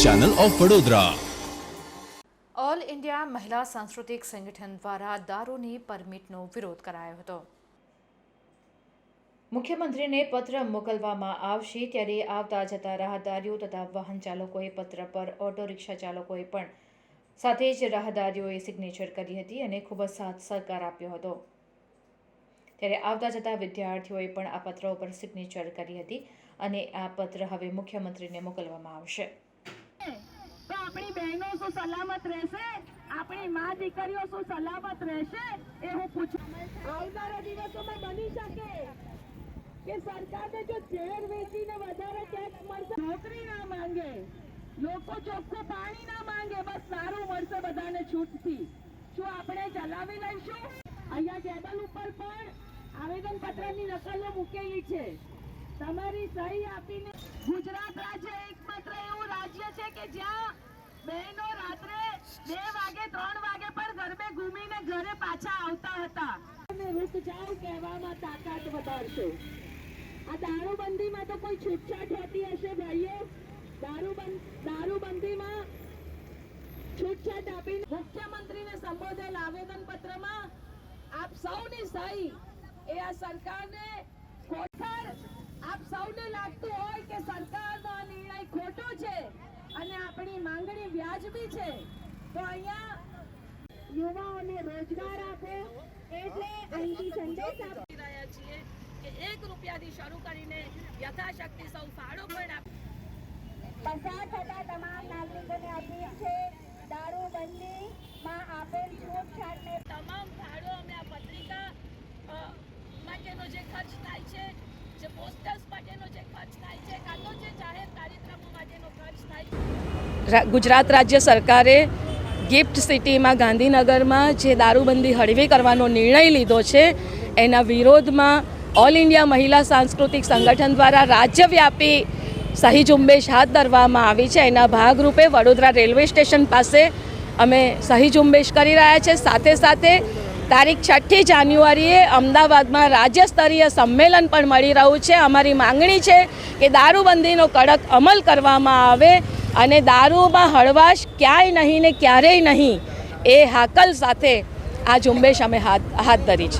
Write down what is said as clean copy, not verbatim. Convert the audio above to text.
Channel of Vadodara. All India મહિલા સાંસ્કૃતિક સંગઠન દ્વારા દારૂની પરમિટનો વિરોધ કરાયો હતો। મુખ્યમંત્રીને પત્ર મોકલવામાં આવશે ત્યારે આવતા જતા રાહદારીઓ તથા વાહન ચાલકોએ પત્ર પર ઓટો રિક્ષા ચાલકોએ પણ સાથે જ રાહદારીઓએ સિગ્નેચર કરી હતી અને ખૂબ જ સાથ સહકાર આપ્યો હતો। ત્યારે આવતા જતા વિદ્યાર્થીઓએ પણ આ પત્ર ઉપર સિગ્નેચર કરી હતી અને આ પત્ર હવે મુખ્યમંત્રીને મોકલવામાં આવશે। तो अपनी बहनों सो सलामत रहशे, अपनी मां दीकरीओ सो सलामत रहशे ए हूँ पूछूं। आवनारा दिवसोमां बनी शके के सरकारने जो झेर वेचीने वधारे टेक्स मळशे, नौकरी ना मांगे, लोको ચોખ્ખું પાણી ના માંગે, બસ સારું મળશે બધાને છૂટથી। શું આપણે ચલાવી લઈશું? અહીંયા ટેબલ ઉપર પણ આવેદન પત્રની નકલો મૂકેલી છે। તમારી સહી આપીને ગુજરાત રાજ્ય એકમાત્ર એવું રાજ્ય છે કે જ્યાં બહેનો રાત્રે 2 વાગે 3 વાગે પણ ગરબે ઘૂમીને ઘરે પાછા આવતા હતા। અને રૂક જાઓ કહેવામાં તાકાત વધારશો। આ દારૂબંધીમાં તો કોઈ છૂટછાટ હોતી હશે ભાઈઓ? દારૂબંધીમાં છૂટછાટ આપીને મુખ્યમંત્રીને સંબોધેલ આવેદન પત્રમાં આપ સૌની સહી એ આ સરકારને ખોખર આપ સૌને લાગતું હોય કે સરકારનો આ નિર્ણય ખોટો છે અને આપણી માંગણી વ્યાજબી છે તો અહીંયા યુવાઓને રોજગાર આપો એટલે અહીંથી સંદેશ આપી રહ્યા છીએ કે 1 રૂપિયાથી શરૂ કરીને યથાશક્તિ સૌ ફાળો પણ આપો। પસાર થતા તમામ નાગરિકોને અપીલ છે દારૂબંધીમાં આપેલ છૂટછાટને તમામ ફાળો અમે આ પત્રિકા માટેનો જે ખર્ચ થાય છે, જે પોસ્ટર્સ માટેનો જે ખર્ચ થાય છે, કાં તો જે જાહેર કાર્યક્રમો માટેનો ખર્ચ થાય છે। ગુજરાત રાજ્ય સરકારે ગિફ્ટ સિટીમાં ગાંધીનગરમાં જે દારૂબંધી હળવી કરવાનો નિર્ણય લીધો છે એના વિરોધમાં ઓલ ઇન્ડિયા મહિલા સાંસ્કૃતિક સંગઠન દ્વારા રાજ્યવ્યાપી સહી ઝુંબેશ હાથ ધરવામાં આવી છે। એના ભાગરૂપે વડોદરા રેલવે સ્ટેશન પાસે અમે સહી ઝુંબેશ કરી રહ્યા છે। સાથે સાથે તારીખ 6 જાન્યુઆરીએ અમદાવાદમાં રાજ્ય સ્તરીય સંમેલન પણ મળી રહ્યું છે। અમારી માંગણી છે કે દારૂબંધીનો કડક અમલ કરવામાં આવે અને દારૂમાં હળવાશ ક્યાંય નહીં ને ક્યારેય નહીં એ હાકલ સાથે આ ઝુંબેશ અમે હાથ ધરી છે।